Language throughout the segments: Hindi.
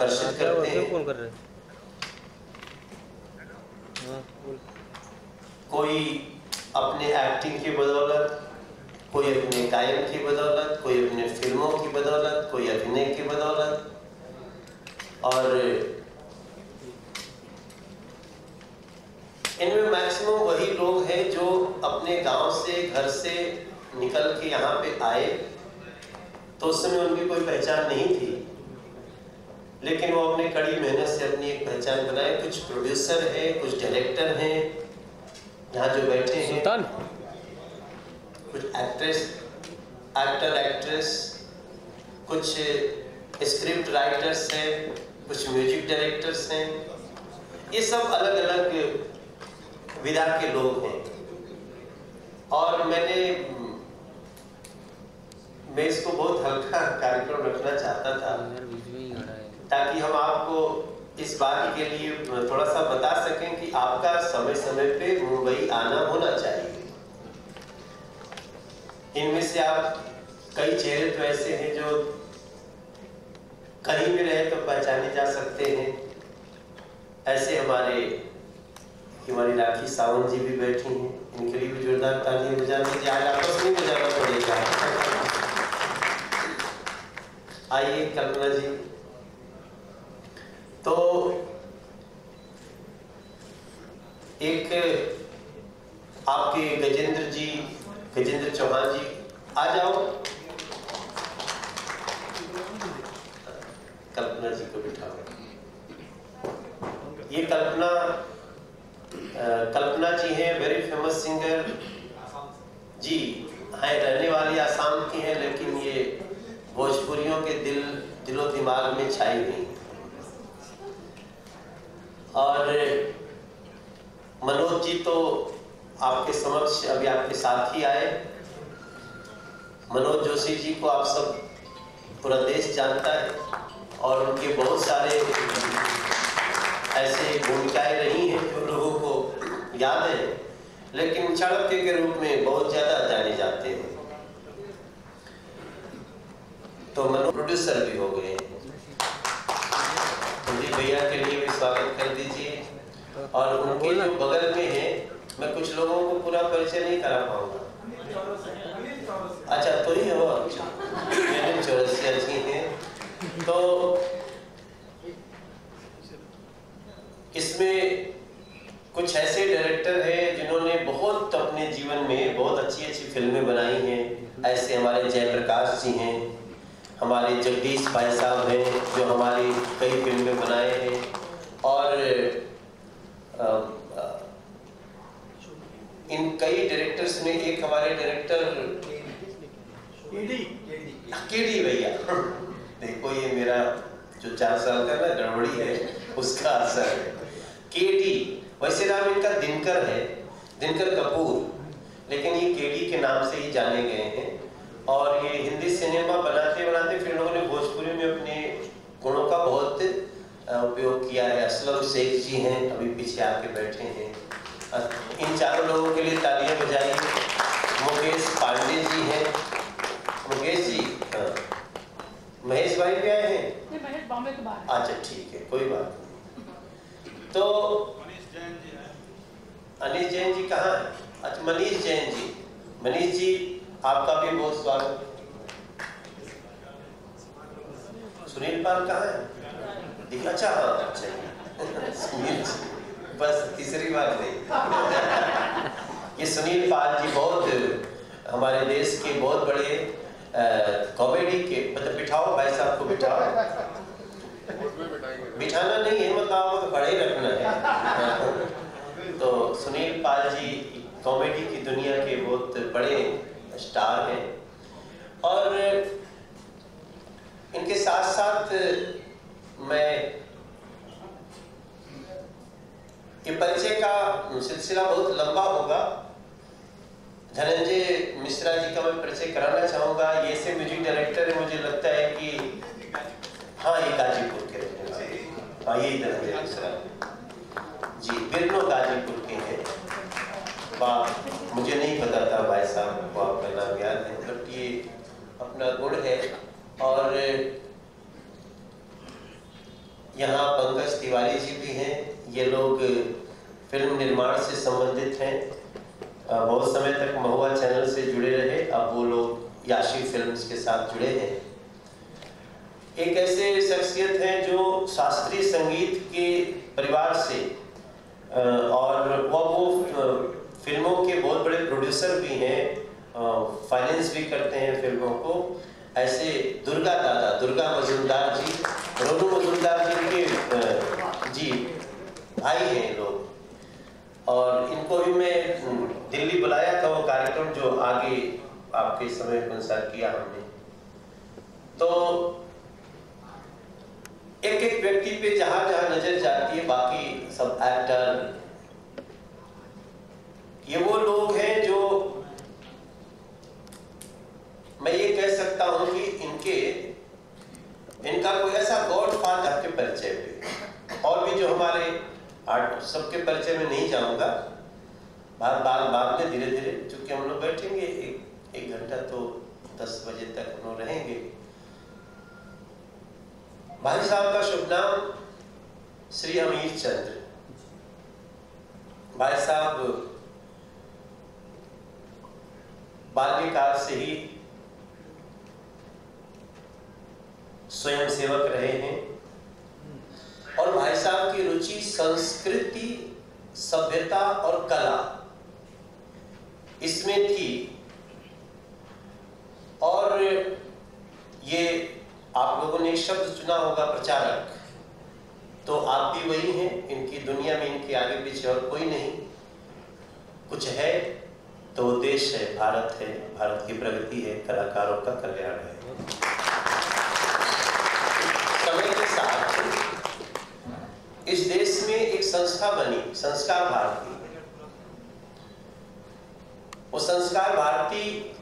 आकर्षित करते हैं। कौन कर रहे हैं? कोई अपने एक्टिंग की बदौलत, कोई अपने गायन की बदौलत, कोई अपने फिल्मों की बदौलत, कोई अभिनय की बदौलत, और इनमें मैक्सिमम वही लोग हैं जो अपने गांव से, घर से निकल के यहाँ पे आए तो उस समय उनकी कोई पहचान नहीं थी, लेकिन वो अपने कड़ी मेहनत से अपनी एक पहचान बनाए। कुछ प्रोड्यूसर हैं, कुछ डायरेक्टर हैं यहाँ जो बैठे हैं, कुछ एक्टर एक्ट्रेस, कुछ स्क्रिप्ट राइटर्स हैं, कुछ म्यूजिक डायरेक्टर्स हैं। ये सब अलग अलग विधा के लोग हैं। और मैं इसको बहुत हल्का कार्यक्रम रखना चाहता था ताकि हम आपको इस बात के लिए थोड़ा सा बता सकें कि आपका समय समय पे मुंबई आना होना चाहिए। इनमें से आप कई चेहरे तो ऐसे हैं जो कहीं भी रहे तो पहचाने जा सकते हैं। ऐसे हमारी राखी सावंत जी भी बैठी हैं, इनके लिए भी जोरदार तालियां बजा दीजिए। आज आपस में बजाना पड़ेगा। आइए कल्पना जी। तो एक आपके गजेंद्र चौहान जी आ जाओ। कल्पना जी को बिठाओ। ये कल्पना जी हैं, वेरी फेमस सिंगर जी हैं, रहने वाली आसाम की हैं, लेकिन ये भोजपुरियों के दिलो दिमाग में छाई हुई। और मनोज जी तो आपके समक्ष अभी आपके साथ ही आए। मनोज जोशी जी को आप सब पूरा देश जानता है और उनके बहुत सारे ऐसे भूमिकाएं रही हैं जो लोगों को याद है, लेकिन चाणक्य के रूप में बहुत ज्यादा जाने जाते हैं। तो मनोज प्रोड्यूसर भी हो गए। जी भैया के लिए भी स्वागत कर दीजिए। और उनके जो बगल में है, मैं कुछ लोगों को पूरा परिचय नहीं करा पाऊंगा। अच्छा तो ही हो, मैंने चौरसिया जी हैं। तो इसमें कुछ ऐसे डायरेक्टर हैं जिन्होंने बहुत अपने जीवन में बहुत अच्छी अच्छी फिल्में बनाई हैं। ऐसे हमारे जयप्रकाश जी हैं, हमारे जगदीश भाई साहब हैं जो हमारी कई फिल्में बनाए हैं। और इन कई डायरेक्टर्स में एक हमारे डायरेक्टर केडी भैया, देखो ये मेरा जो 4 साल का ना गड़बड़ी है उसका असर है। केडी, वैसे नाम इनका दिनकर है, दिनकर कपूर, लेकिन ये केडी के नाम से ही जाने गए हैं। और ये हिंदी सिनेमा बनाते बनाते फिर लोगों ने भोजपुरी में अपने गुणों का बहुत उपयोग किया है। असलम शेख जी हैं, अभी पीछे आके बैठे हैं। इन चारों लोगों के लिए तालियां बजाइए। मुकेश पांडे जी हैं। मुकेश जी, महेश भाई भी आए हैं? महेश बॉम्बे के बाहर। अच्छा ठीक है, कोई बात नहीं। तो अनीश जैन जी कहाँ है? अच्छा मनीष जैन जी। मनीष जी आपका भी बहुत स्वागत। सुनील पाल कहाँ है? अच्छा हाँ, अच्छा सुनील जी, बस तीसरी बात नहीं। ये सुनील पाल जी बहुत हमारे देश के बहुत बड़े कॉमेडी के, मतलब बिठाओ भाई साहब को बिठाओ। बिठाना नहीं है, मतलब आपको तो खड़े ही रखना है। तो सुनील पाल जी कॉमेडी की दुनिया के बहुत बड़े स्टार हैं। और इनके साथ साथ मैं ये परिचय का सिलसिला बहुत लंबा होगा। धनंजय मिश्रा जी का मैं परिचय कराना चाहूँगा। ये से म्यूजिक डायरेक्टर है, मुझे लगता है कि हाँ ये गाजीपुर के रहने वाले, हाँ यही धनंजय मिश्रा जी, बिरनो गाजीपुर के हैं। वाह, मुझे नहीं पता था भाई साहब को आपका नाम याद है, बट ये अपना गुण है। और यहाँ पंकज तिवारी जी भी हैं। ये लोग फिल्म निर्माण से संबंधित हैं, बहुत समय तक महुआ चैनल से जुड़े रहे, अब वो लोग याशी फिल्म्स के साथ जुड़े हैं। एक ऐसे शख्सियत हैं जो शास्त्रीय संगीत के परिवार से और वो फिल्मों के बहुत बड़े प्रोड्यूसर भी हैं, फाइनेंस भी करते हैं फिल्मों को। ऐसे दुर्गा दादा, दुर्गा मजूमदार जी, रोनू मजूमदार जी के जी भाई हैं लोग, और इनको भी मैं दिल्ली बुलाया था, वो कार्यक्रम जो आगे आपके समय के अनुसार किया हमने। तो एक एक व्यक्ति पे जहां जहां नजर जाती है, बाकी सब एक्टर, ये वो लोग हैं जो मैं ये कह सकता हूं कि इनका कोई ऐसा गॉड फादर के परिचय पे, और भी जो हमारे आर्ट सबके परिचय में नहीं जाऊंगा, बाद में धीरे धीरे, चूंकि हम लोग बैठेंगे एक घंटा, तो 10 बजे तक हम लोग रहेंगे। भाई साहब का शुभ नाम श्री अमीर चंद्र। भाई साहब बाल्यकाल से ही स्वयं सेवक रहे हैं, और भाई साहब की रुचि संस्कृति, सभ्यता और कला इसमें थी। और ये आप लोगों ने शब्द चुना होगा प्रचारक, तो आप भी वही हैं। इनकी दुनिया में इनके आगे पीछे और कोई नहीं। कुछ है तो देश है, भारत है, भारत की प्रगति है, कलाकारों का कल्याण है। समय के साथ इस देश में एक संस्था बनी, संस्कार भारती। वो संस्कार भारती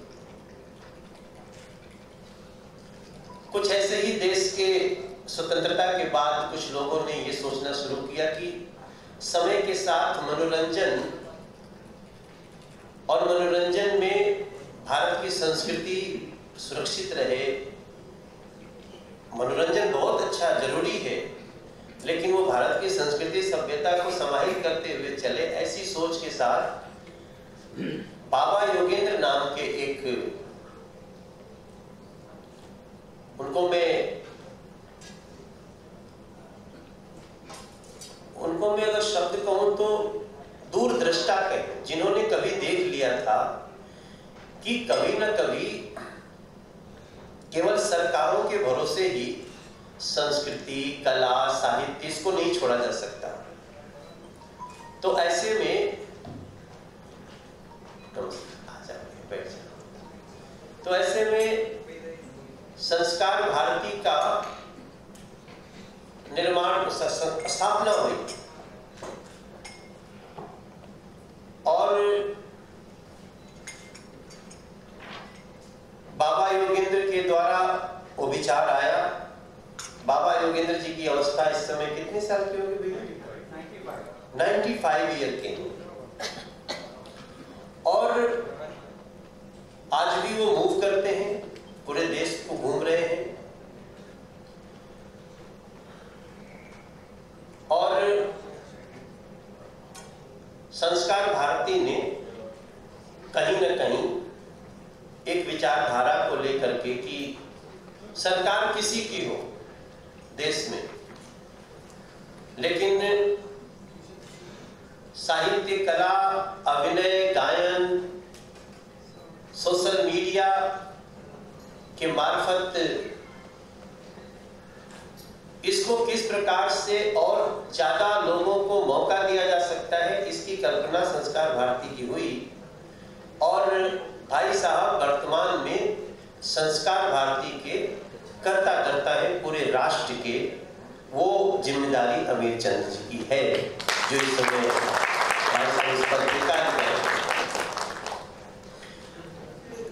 कुछ ऐसे ही देश के स्वतंत्रता के बाद कुछ लोगों ने ये सोचना शुरू किया कि समय के साथ मनोरंजन, और मनोरंजन में भारत की संस्कृति सुरक्षित रहे। मनोरंजन बहुत अच्छा, जरूरी है, लेकिन वो भारत की संस्कृति, सभ्यता को समाहित करते हुए चले। ऐसी सोच के साथ बाबा योगेंद्र नाम के एक, उनको मैं अगर शब्द कहूं तो दूरदृष्टा कहें, जिन्होंने कभी देख लिया था कि कभी न कभी केवल सरकारों के भरोसे ही संस्कृति, कला, साहित्य इसको नहीं छोड़ा जा सकता। तो ऐसे में बैठ जाओ। तो ऐसे में संस्कार भारती का निर्माण, स्थापना हुई, और बाबा योगेंद्र के द्वारा वो विचार आया। बाबा योगेंद्र जी की अवस्था इस समय कितने साल की होगी भैया? 95 ईयर के, और आज भी वो मूव करते हैं, पूरे देश को घूम रहे हैं, और संस्कार भारती ने कहीं न कहीं एक विचारधारा को लेकर के कि सरकार किसी की हो देश में, लेकिन साहित्य, कला, अभिनय, गायन, सोशल मीडिया के मार्फत इसको किस प्रकार से और ज्यादा लोगों को मौका दिया जा सकता है, इसकी कल्पना संस्कार भारती की हुई। और भाई साहब वर्तमान में संस्कार भारती के कर्ता है, पूरे राष्ट्र के। वो जिम्मेदारी अमीर चंद्र जी की है, जो इस समय भाई साहब इस पत्रिका में।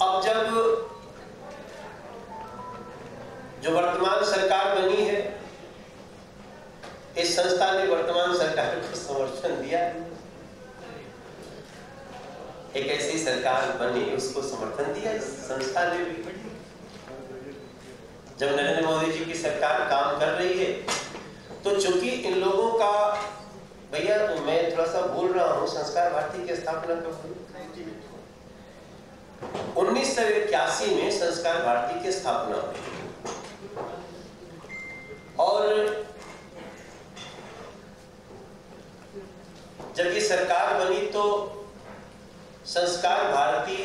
अब जब जो वर्तमान सरकार बनी है, इस संस्था ने वर्तमान सरकार को समर्थन दिया। एक ऐसी सरकार बनी, उसको समर्थन दिया इस संस्था ने भी। जब नरेंद्र मोदी जी की सरकार काम कर रही है, तो चूंकि इन लोगों का, भैया मैं थोड़ा सा बोल रहा हूँ, संस्कार भारती की स्थापना कब हुई? 1981 में संस्कार भारती की स्थापना हुई। और जब ये सरकार बनी तो संस्कार भारती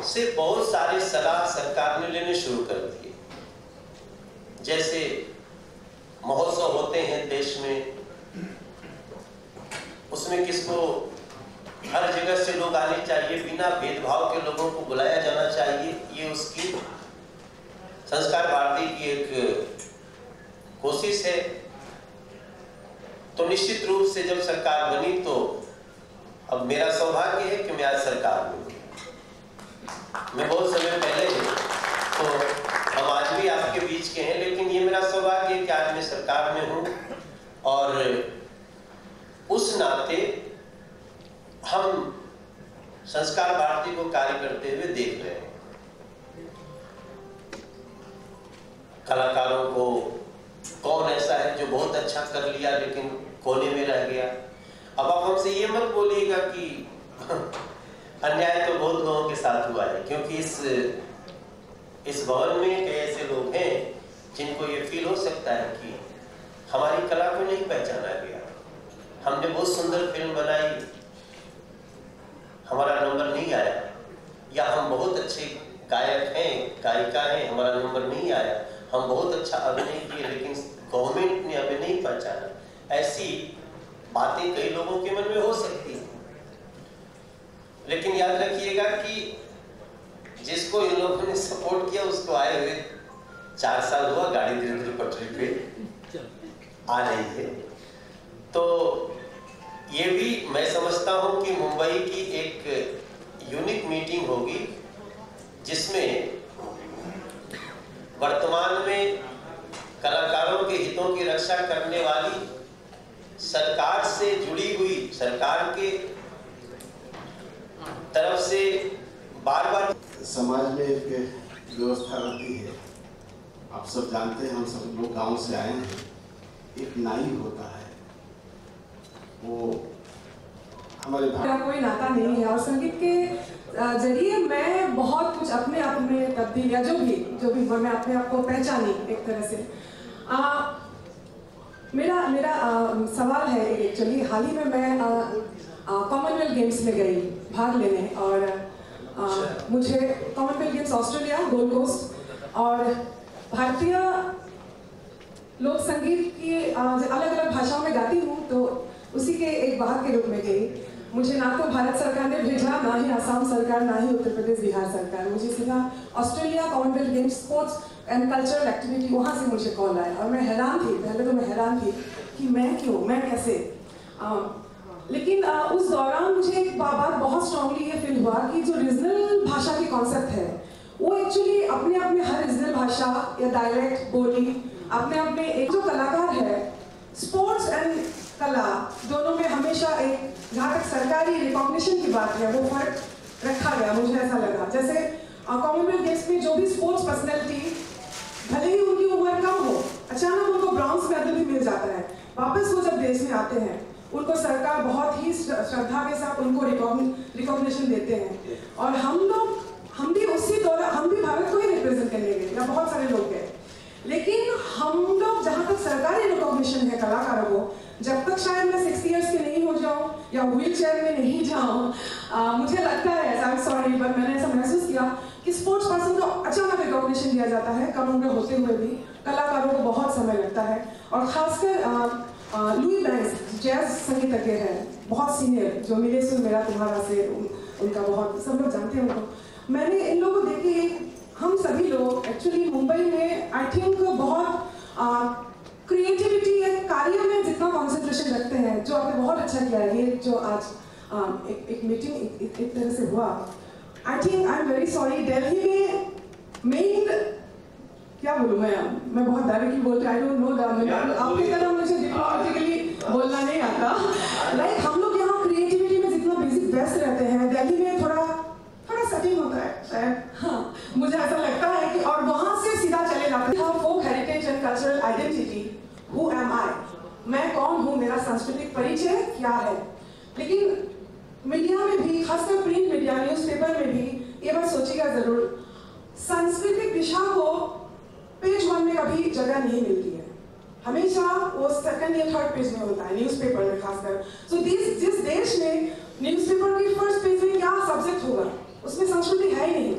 से बहुत सारे सलाह सरकार ने लेने शुरू कर दिए। जैसे महोत्सव होते हैं देश में, उसमें किसको हर जगह से लोग आने चाहिए, बिना भेदभाव के लोगों को बुलाया जाना चाहिए, ये उसकी संस्कार भारती की एक कोशिश है। तो निश्चित रूप से जब सरकार बनी तो अब मेरा सौभाग्य है कि मैं आज सरकार में हूं। मैं बहुत समय पहले तो हम आज भी आपके बीच के हैं, लेकिन ये मेरा सौभाग्य है कि आज मैं सरकार में हूं और उस नाते हम संस्कार भारती को कार्य करते हुए देख रहे हैं। कलाकारों को कौन ऐसा है जो बहुत अच्छा कर लिया लेकिन कोने में रह गया? अब आप हमसे ये मत बोलिएगा कि अन्याय तो बहुत लोगों के साथ हुआ है, क्योंकि इस भवन में कई ऐसे लोग हैं जिनको ये फील हो सकता है कि हमारी कला को नहीं पहचाना गया। हमने बहुत सुंदर फिल्म बनाई, हमारा नंबर नहीं आया, या हम बहुत अच्छे गायक हैं, गायिका हैं, हमारा नंबर नहीं आया, हम बहुत अच्छा अभिनय किए लेकिन गवर्नमेंट ने हमें नहीं पहचाना। ऐसी बातें कई लोगों के मन में हो सकती हैं, लेकिन याद रखिएगा कि जिसको इन लोगों ने सपोर्ट किया उसको आए हुए 4 साल हुआ, गाड़ी धीरे धीरे पटरी पे आ रही है। तो ये भी मैं समझता हूं कि मुंबई की एक यूनिक मीटिंग होगी जिसमें वर्तमान में कलाकारों के हितों की रक्षा करने वाली सरकार से जुड़ी हुई, सरकार के तरफ से बार बार समाज में एक व्यवस्था रहती है। आप सब जानते हैं, हम सब लोग गांव से आए हैं। एक नाई होता है, वो हमारे मेरा कोई नाता नहीं है और संगीत के जरिए मैं बहुत कुछ अपने आप में तब्दील, या जो भी मैं अपने आप को पहचानी एक तरह से। मेरा सवाल है एक्चुअली, हाल ही में मैं कॉमनवेल्थ गेम्स में गई भाग लेने, और मुझे Commonwealth Games Australia Gold Coast, और भारतीय लोक संगीत की अलग अलग भाषाओं में गाती हूँ, तो उसी के एक भाग के रूप में गई। मुझे ना तो भारत सरकार ने भेजा, ना ही असम सरकार, ना ही उत्तर प्रदेश बिहार सरकार, मुझे सीधा Australia Commonwealth games sports and cultural activity, वहाँ से मुझे कॉल आया। और मैं हैरान थी, पहले तो मैं हैरान थी कि मैं क्यों, मैं कैसे। लेकिन उस दौरान मुझे एक बात बहुत स्ट्रांगली ये फील हुआ कि जो रीजनल भाषा की कॉन्सेप्ट है वो एक्चुअली अपने आप में, हर रीजनल भाषा या डायलेक्ट बोली अपने आप में एक जो कलाकार है, स्पोर्ट्स एंड कला दोनों में हमेशा एक, जहाँ तक सरकारी रिकॉग्निशन की बात है, वो फर्क रखा गया। मुझे ऐसा लगा जैसे कॉमनवेल्थ गेम्स में जो भी स्पोर्ट्स पर्सनैलिटी, भले ही उनकी उम्र कम हो, अचानक उनको ब्रॉन्ज मेडल भी मिल जाता है। वापस वो जब देश में आते हैं, उनको सरकार बहुत ही श्रद्धा के साथ उनको रिकॉग्निशन देते हैं। और हम भी उसी दौरान, हम भी भारत को ही रिप्रेजेंट करने गए, या बहुत सारे लोग गए, लेकिन हम लोग जहाँ तक सरकारी रिकॉग्निशन है कलाकारों को, जब तक शायद मैं 60 इयर्स के नहीं हो जाऊँ या व्हील चेयर में नहीं जाऊँ, मुझे लगता है, आई एम सॉरी, पर मैंने ऐसा महसूस किया कि स्पोर्ट्स पर्सन को अचानक रिकॉग्निशन दिया जाता है, कम उम्र होते हुए भी। कलाकारों को बहुत समय लगता है, और खासकर लुई बैंक्स जैज संगीतज्ञ है, बहुत सीनियर, जो मिले सुन मेरा तुम्हारा से, उनका बहुत सब लोग जानते हैं उनको। मैंने इन लोगों को देखे, हम सभी लोग एक्चुअली मुंबई में आई थिंक बहुत क्रिएटिविटी या कार्य में जितना कॉन्सेंट्रेशन रखते हैं, जो आपने बहुत अच्छा किया है। ये जो आज एक मीटिंग एक तरह से हुआ, I think, I am very sorry, Delhi में मेन, क्या बोलूँ मैं बहुत डायरेक्टली बोलती, आई डोंट नो आपकी तरह मुझे डिप्लोमेटिकली बोलना नहीं आता। लाइक हम लोग यहाँ क्रिएटिविटी में जितना बेसिक व्यस्त रहते हैं, दिल्ली में थोड़ा सेटिंग होता है शायद, हाँ मुझे ऐसा लगता है कि, और वहाँ से सीधा चले जाते हैं। Folk heritage and cultural identity who am I, मैं कौन हूँ, मेरा सांस्कृतिक परिचय क्या है। लेकिन मीडिया में भी, खासकर प्रिंट मीडिया, न्यूज़पेपर में भी ये बात सोचिएगा जरूर, सांस्कृतिक दिशा को पेज 1 में कभी जगह नहीं मिलती है, हमेशा वो सेकंड या थर्ड पेज में होता है, न्यूज़पेपर में खासकर। सो जिस देश में न्यूज़पेपर के फर्स्ट पेज में क्या सब्जेक्ट होगा, उसमें संस्कृति है ही नहीं,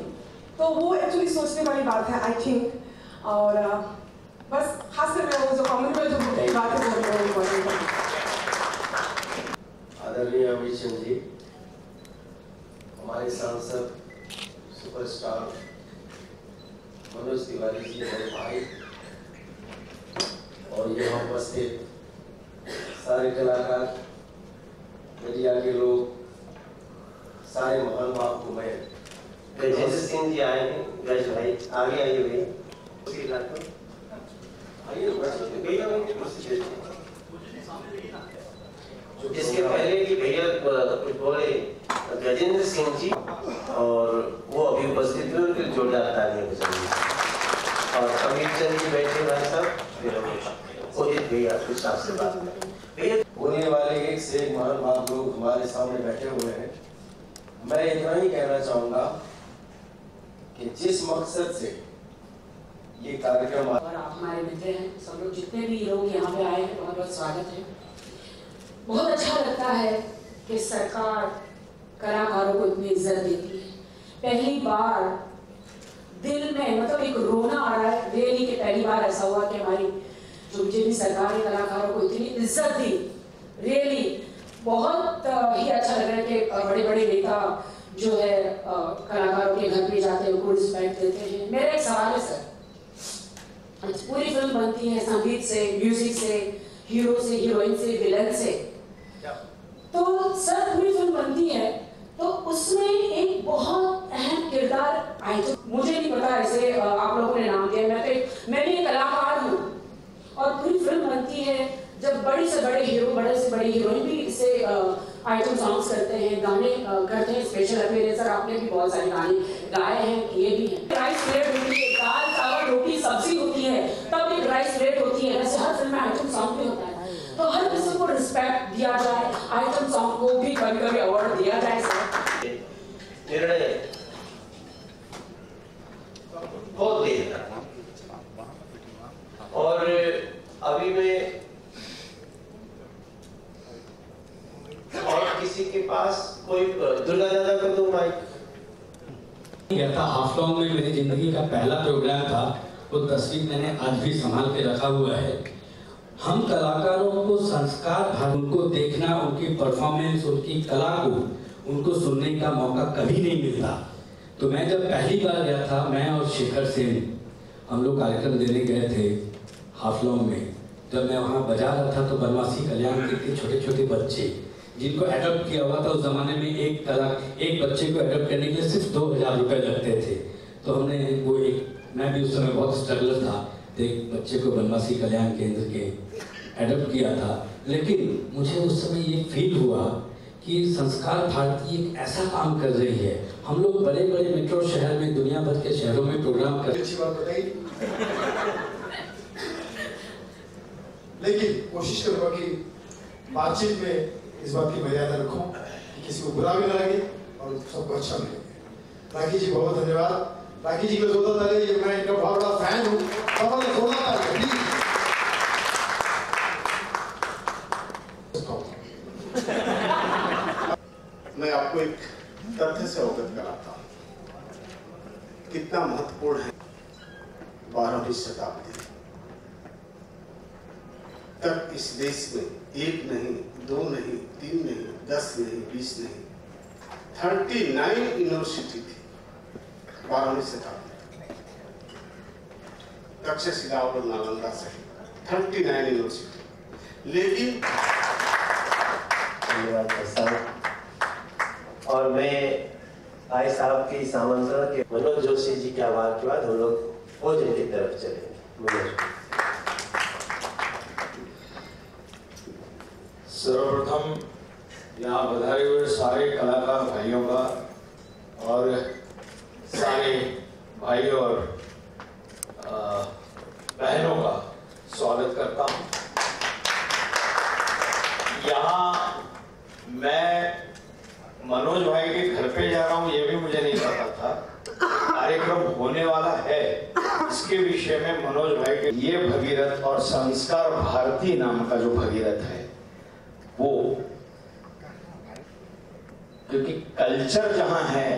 तो वो एक्चुअली सोचने वाली बात है, आई थिंक। और बस खासकर मैं वो जो कॉमनवेल्थ जो बात है वो इम्पोर्टेंट है। आदरणीय अमित सिंह जी, हमारे सांसद सुपरस्टार मनोज तिवारी जी मेरे भाई, और यहाँ उपस्थित सारे कलाकार, मीडिया के लोग, सारे महान भाव को मैं गजेंद्र सिंह जी आए हैं, गज भाई आगे आइए भैया, इसके पहले कि भैया कुछ बोले गजेंद्र सिंह जी, और वो अभी उपस्थित हुए, उनके जोरदार तालियां बजाइए। और अमित चंद जी बैठे भाई साहब, फिर उदित भैया कुछ आपसे बात करें। भैया होने वाले एक से एक महान भाव लोग हमारे सामने बैठे हुए हैं। मैं इतना ही कहना चाहूंगा कि जिस मकसद से ये कार्यक्रम, और आप हमारे मित्र हैं, सब लोग जितने भी लोग यहाँ पे आए हैं, बहुत बहुत स्वागत है। बहुत अच्छा लगता है कि सरकार कलाकारों को इतनी इज्जत देती है। पहली बार दिल में मतलब एक रोना आ रहा है रियली कि पहली बार ऐसा हुआ कि हमारी जो बीजेपी सरकार ने कलाकारों को इतनी इज्जत दी। रियली बहुत ही अच्छा लग रहा है कि बड़े बड़े नेता जो है कलाकारों के घर पे जाते हैं, उनको रिस्पेक्ट देते हैं। मेरा एक सवाल है सर, पूरी फिल्म बनती है संगीत से, म्यूजिक से, हीरो से, हीरोइन से, विलन से, तो सर पूरी फिल्म बनती है तो उसमें एक बहुत अहम किरदार आइटम, मुझे नहीं पता ऐसे आप लोगों ने नाम दिया, मैं भी एक कलाकार हूँ, और पूरी फिल्म बनती है जब बड़े से बड़े हीरो, बड़े से बड़ी हीरोइन भी इससे आइटम सॉन्ग्स करते हैं, गाने करते हैं, स्पेशल अपीयरेंस। सर आपने भी बहुत सारे गाने गाए हैं, ये भी हैं। राइस प्लेट होती है, दाल चावल रोटी सब्जी होती है, तब एक राइस प्लेट होती है। वैसे हर फिल्म में आइटम सॉन्ग भी होता है, तो हर किसी को रिस्पेक्ट दिया जाए, आइटम सॉन्ग को भी कभी कभी अवार्ड दिया जाए। सर निर्णय बहुत देर तक, और अभी मैं और किसी के पास कोई दुर्गा दादा को दो माइक। गया था हाफलॉन्ग में, मेरी जिंदगी का पहला प्रोग्राम था, वो तस्वीर मैंने आज भी संभाल के रखा हुआ है। हम कलाकारों को संस्कार, उनको देखना, उनकी परफॉर्मेंस, उनकी कला को उनको सुनने का मौका कभी नहीं मिलता। तो मैं जब पहली बार गया था, मैं और शेखर सेन हम लोग कार्यक्रम देने गए थे हाफलॉन्ग में। जब मैं वहाँ बजा रहा था तो बनवासी कल्याण के छोटे छोटे बच्चे जिनको एडॉप्ट किया हुआ था, उस जमाने में एक बच्चे को एडॉप्ट करने के लिए सिर्फ 2000 रुपये लगते थे। तो हमने वो मैं भी उस समय बहुत स्ट्रगलर था, तो एक बच्चे को बनवासी कल्याण केंद्र के एडॉप्ट किया था। लेकिन मुझे उस समय ये फील हुआ कि संस्कार भारती एक ऐसा काम कर रही है। हम लोग बड़े बड़े मेट्रो शहर में, दुनिया भर के शहरों में प्रोग्राम कर, अच्छी बात बताई, लेकिन कोशिश करूंगा कि बातचीत में इस बात की मर्यादा रखूं कि किसी को बुरा भी ना लगे और सबको अच्छा लगे। राखी जी बहुत धन्यवाद। राखी जी को जोरदार ताली, मैं इनका बहुत बड़ा फैन हूँ, जोरदार ताली। मैं आपको एक तथ्य से अवगत कराता हूँ कितना महत्वपूर्ण है 12वीं शताब्दी तक इस देश में 1 नहीं, 2 नहीं, 3 नहीं, 10 नहीं, 20 नहीं, 39 यूनिवर्सिटी थी 12वीं शताब्दी तक, तक्षशिला और नालंदा सहित 39 यूनिवर्सिटी। लेकिन धन्यवाद साहब। और मैं भाई साहब की इस आमंत्रण के मनोज जोशी जी के आभार के बाद हम लोग भोजन की तरफ चलेंगे। सर्वप्रथम यहाँ बधाए हुए सारे कलाकार भाइयों का और सारे भाइयों और बहनों का स्वागत करता हूँ। यहाँ मैं मनोज भाई के घर पे जा रहा हूँ ये भी मुझे नहीं पता था। कार्यक्रम होने वाला है इसके विषय में मनोज भाई के ये भगीरथ और संस्कार भारती नाम का जो भगीरथ है वो, क्योंकि कल्चर जहां है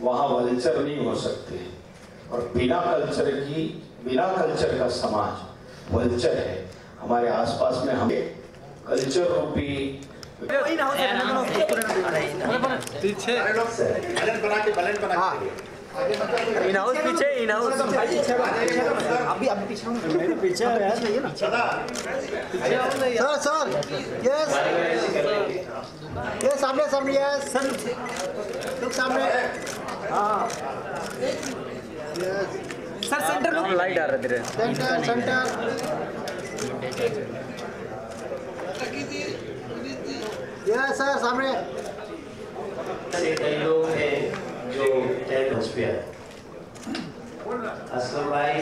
वहां वल्चर नहीं हो सकते, और बिना कल्चर का समाज वल्चर है। हमारे आसपास में हम कल्चर रूपी पीछे इन हाउस पीछे अभी पीछे मेरे पीछे सर यस ये सामने यस सर लोग सामने हाँ सर सेंटर लोग लाइट आ रहा है सेंटर यस सर सामने कई लोग हैं जो टेंट पे आए। असलम भाई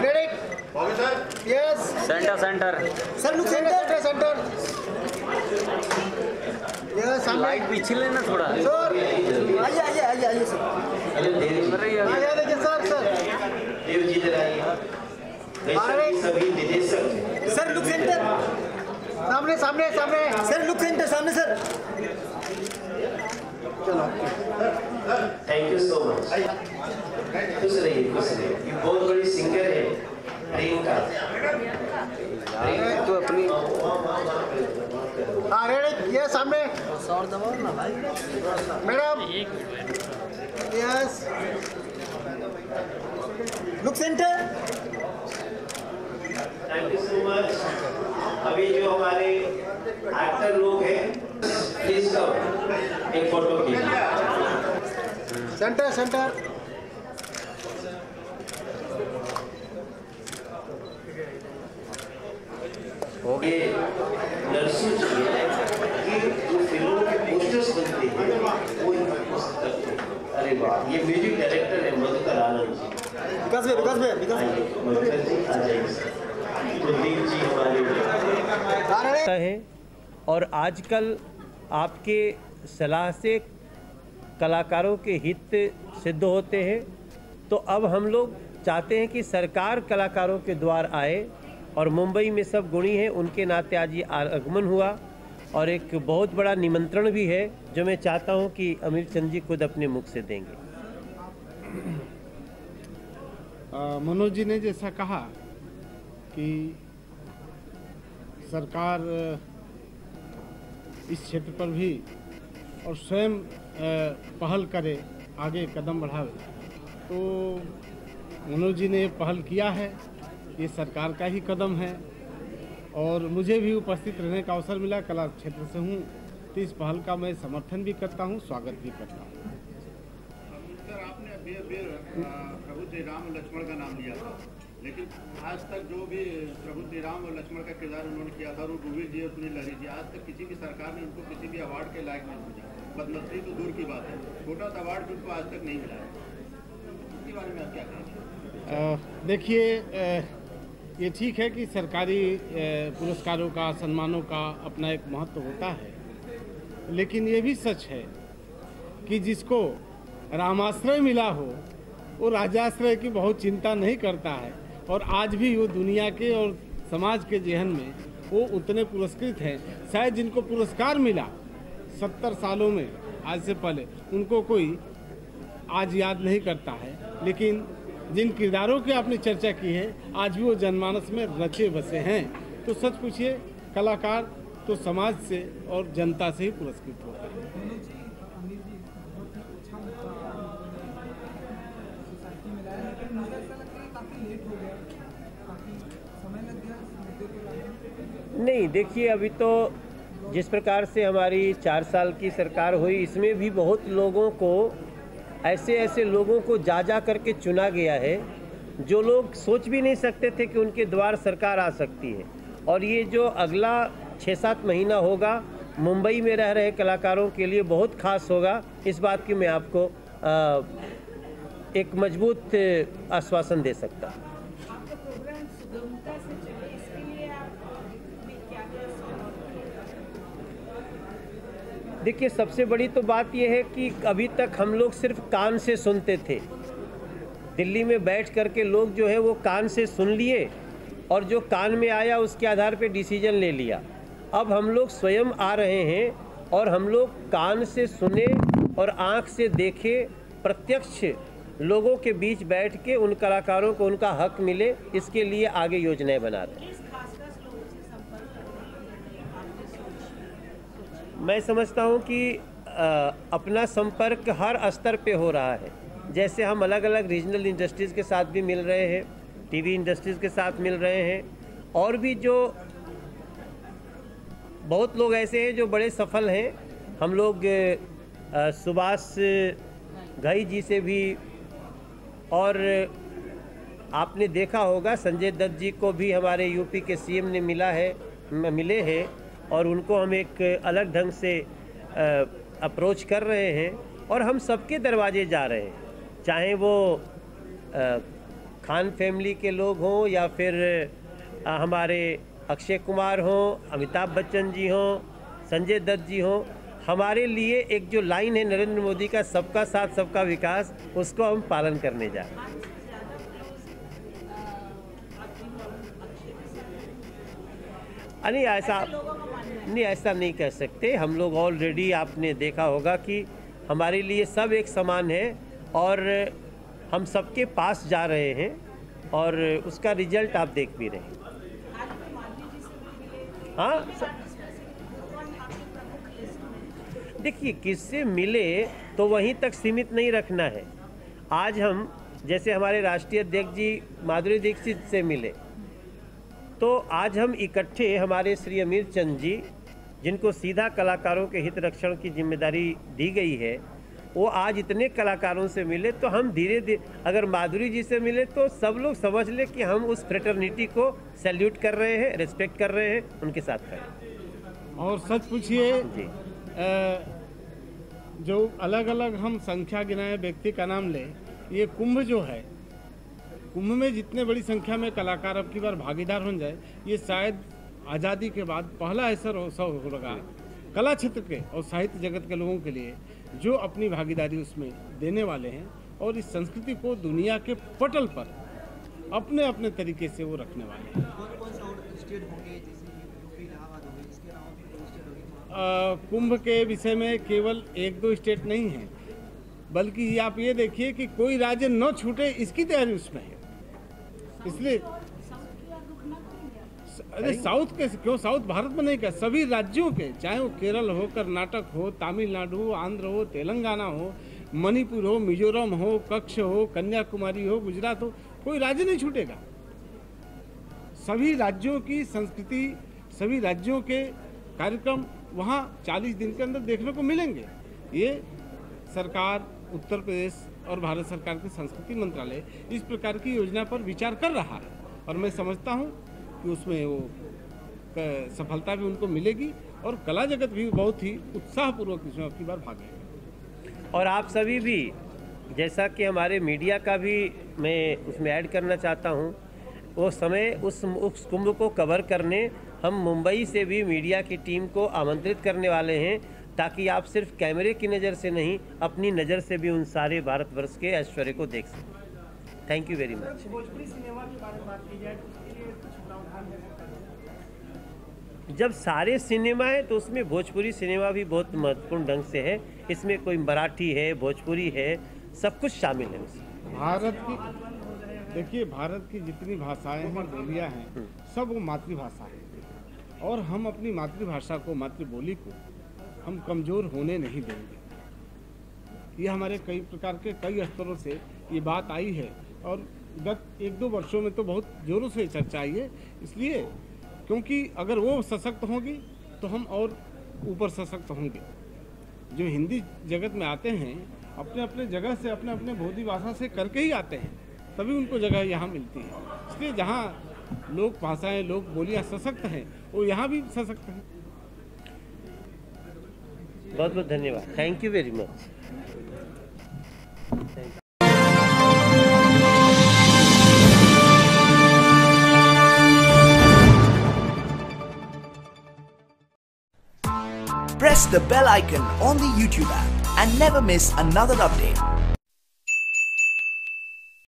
ready yes centre sir look centre yes light पीछे लेना थोड़ा सर आइए सर सर देव जी जरा सभी निदेशक सर लुक सेंटर सामने सर लुक सेंटर सामने sir thank you so much. खुश रहिए ये बहुत बड़ी सिंगर है प्रियंका तो अपनी रेडी ये सामने madam yes look centre thank you so much. अभी जो हमारे एक्टर लोग हैं प्लीज कम एक फोटो कीजिए। सेंटर ये नरसू जी की जो फिल्मों के पोस्टर्स बनते हैं वो करते हैं। अरे वाह, ये म्यूजिक डायरेक्टर है मधुकर आनंद जी। मधुकर जी आ जाइए। कुलदीप जी हमारे है और आजकल आपके सलाह से कलाकारों के हित सिद्ध होते हैं, तो अब हम लोग चाहते हैं कि सरकार कलाकारों के द्वार आए, और मुंबई में सब गुणी हैं, उनके नाते आज ये आगमन हुआ और एक बहुत बड़ा निमंत्रण भी है जो मैं चाहता हूं कि अमीर चंद जी खुद अपने मुख से देंगे। मनोज जी ने जैसा कहा कि सरकार इस क्षेत्र पर भी और स्वयं पहल करे, आगे कदम बढ़ावे, तो मनोज जी ने पहल किया है, ये सरकार का ही कदम है। और मुझे भी उपस्थित रहने का अवसर मिला, कला क्षेत्र से हूँ, तो इस पहल का मैं समर्थन भी करता हूँ, स्वागत भी करता हूँ। सर, आपने अभी प्रभु श्री राम और लक्ष्मण का नाम लिया था, लेकिन आज तक जो भी प्रभु श्री राम और लक्ष्मण का किरदार उन्होंने किया था, रघुवीर जी और सुनील लहरी जी, आज तक किसी भी सरकार ने उनको किसी भी अवार्ड के लायक नहीं समझा। पद्मश्री तो दूर की बात है, छोटा सा अवार्ड भी उनको आज तक नहीं मिला है। इसके बारे में आप क्या कहेंगे? देखिए, ये ठीक है कि सरकारी पुरस्कारों का, सम्मानों का अपना एक महत्व होता है, लेकिन ये भी सच है कि जिसको रामाश्रय मिला हो वो राजाश्रय की बहुत चिंता नहीं करता है, और आज भी वो दुनिया के और समाज के जहन में वो उतने पुरस्कृत हैं। शायद जिनको पुरस्कार मिला 70 सालों में आज से पहले, उनको कोई आज याद नहीं करता है, लेकिन जिन किरदारों की आपने चर्चा की है आज भी वो जनमानस में रचे बसे हैं। तो सच पूछिए, कलाकार तो समाज से और जनता से ही पुरस्कृत होता है। नहीं, देखिए, अभी तो जिस प्रकार से हमारी 4 साल की सरकार हुई, इसमें भी बहुत लोगों को, ऐसे लोगों को जा करके चुना गया है जो लोग सोच भी नहीं सकते थे कि उनके द्वार सरकार आ सकती है। और ये जो अगला 6-7 महीना होगा मुंबई में रह रहे कलाकारों के लिए बहुत खास होगा, इस बात की मैं आपको एक मजबूत आश्वासन दे सकता हूँ। देखिए, सबसे बड़ी तो बात यह है कि अभी तक हम लोग सिर्फ कान से सुनते थे। दिल्ली में बैठ करके लोग जो है वो कान से सुन लिए और जो कान में आया उसके आधार पे डिसीजन ले लिया। अब हम लोग स्वयं आ रहे हैं और हम लोग कान से सुने और आँख से देखे, प्रत्यक्ष लोगों के बीच बैठ के उन कलाकारों को उनका हक मिले, इसके लिए आगे योजनाएं बना रहे हैं। मैं समझता हूं कि अपना संपर्क हर स्तर पे हो रहा है। जैसे हम अलग अलग रीजनल इंडस्ट्रीज़ के साथ भी मिल रहे हैं, टीवी इंडस्ट्रीज़ के साथ मिल रहे हैं, और भी जो बहुत लोग ऐसे हैं जो बड़े सफल हैं। हम लोग सुभाष घई जी से भी, और आपने देखा होगा संजय दत्त जी को भी हमारे यूपी के सीएम ने मिले हैं, और उनको हम एक अलग ढंग से अप्रोच कर रहे हैं, और हम सबके दरवाजे जा रहे हैं, चाहे वो खान फैमिली के लोग हों या फिर हमारे अक्षय कुमार हों, अमिताभ बच्चन जी हों, संजय दत्त जी हों। हमारे लिए एक जो लाइन है नरेंद्र मोदी का, सबका साथ सबका विकास, उसको हम पालन करने जा रहे हैं। ऐसा नहीं कह सकते। हम लोग ऑलरेडी, आपने देखा होगा कि हमारे लिए सब एक समान है और हम सबके पास जा रहे हैं, और उसका रिजल्ट आप देख भी रहे हैं। हाँ, देखिए, किससे मिले तो वहीं तक सीमित नहीं रखना है। आज हम जैसे हमारे राष्ट्रीय अध्यक्ष जी माधुरी दीक्षित से मिले, तो आज हम इकट्ठे हमारे श्री अमीर चंद जी, जिनको सीधा कलाकारों के हित रक्षण की जिम्मेदारी दी गई है, वो आज इतने कलाकारों से मिले, तो हम धीरे धीरे, अगर माधुरी जी से मिले तो सब लोग समझ ले कि हम उस फ्रेटर्निटी को सैल्यूट कर रहे हैं, रिस्पेक्ट कर रहे हैं, उनके साथ खड़े। और सच पूछिए, जो अलग अलग हम संख्या गिनाए व्यक्ति का नाम ले, ये कुंभ जो है, कुंभ में जितने बड़ी संख्या में कलाकार अब की बार भागीदार हो जाए, ये शायद आज़ादी के बाद पहला ऐसा अवसर होगा कला क्षेत्र के और साहित्य जगत के लोगों के लिए, जो अपनी भागीदारी उसमें देने वाले हैं और इस संस्कृति को दुनिया के पटल पर अपने अपने तरीके से वो रखने वाले हैं। कुंभ के विषय में केवल एक दो स्टेट नहीं है, बल्कि आप ये देखिए कि कोई राज्य न छूटे, इसकी तैयारी उसमें है। इसलिए अरे साउथ के क्यों, साउथ भारत में नहीं, क्या सभी राज्यों के, चाहे वो केरल हो, कर्नाटक हो, तमिलनाडु हो, आंध्र हो, तेलंगाना हो, मणिपुर हो, मिजोरम हो, कच्छ हो, कन्याकुमारी हो, गुजरात हो, कोई राज्य नहीं छूटेगा। सभी राज्यों की संस्कृति, सभी राज्यों के कार्यक्रम वहाँ 40 दिन के अंदर देखने को मिलेंगे। ये सरकार, उत्तर प्रदेश और भारत सरकार के संस्कृति मंत्रालय इस प्रकार की योजना पर विचार कर रहा है, और मैं समझता हूँ कि उसमें वो सफलता भी उनको मिलेगी, और कला जगत भी बहुत ही उत्साहपूर्वक इसमें अपनी बार भाग लेगा। और आप सभी भी, जैसा कि हमारे मीडिया का भी मैं उसमें ऐड करना चाहता हूँ, वो समय उस कुंभ को कवर करने हम मुंबई से भी मीडिया की टीम को आमंत्रित करने वाले हैं, ताकि आप सिर्फ कैमरे की नज़र से नहीं, अपनी नज़र से भी उन सारे भारतवर्ष के ऐश्वर्य को देख सकें। Thank you very much. जब सारे सिनेमा है तो उसमें भोजपुरी सिनेमा भी बहुत महत्वपूर्ण ढंग से है। इसमें कोई मराठी है, भोजपुरी है, सब कुछ शामिल है उसमें। भारत की, देखिए, भारत की जितनी भाषाएं हैं, बोलियां हैं, सब वो मातृभाषा है, और हम अपनी मातृभाषा को, मातृबोली को हम कमज़ोर होने नहीं देंगे। ये हमारे कई प्रकार के कई स्तरों से ये बात आई है, और गत 1-2 वर्षों में तो बहुत ज़ोरों से चर्चा आई है। इसलिए क्योंकि अगर वो सशक्त होंगी तो हम और ऊपर सशक्त होंगे। जो हिंदी जगत में आते हैं, अपने अपने जगह से, अपने अपने बोधी भाषा से करके ही आते हैं, तभी उनको जगह यहाँ मिलती है। इसलिए जहाँ लोक भाषाएं, लोक बोलियाँ सशक्त हैं, वो यहाँ भी सशक्त हैं। बहुत बहुत धन्यवाद। Thank you very much. Press the bell icon on the YouTube app and never miss another update.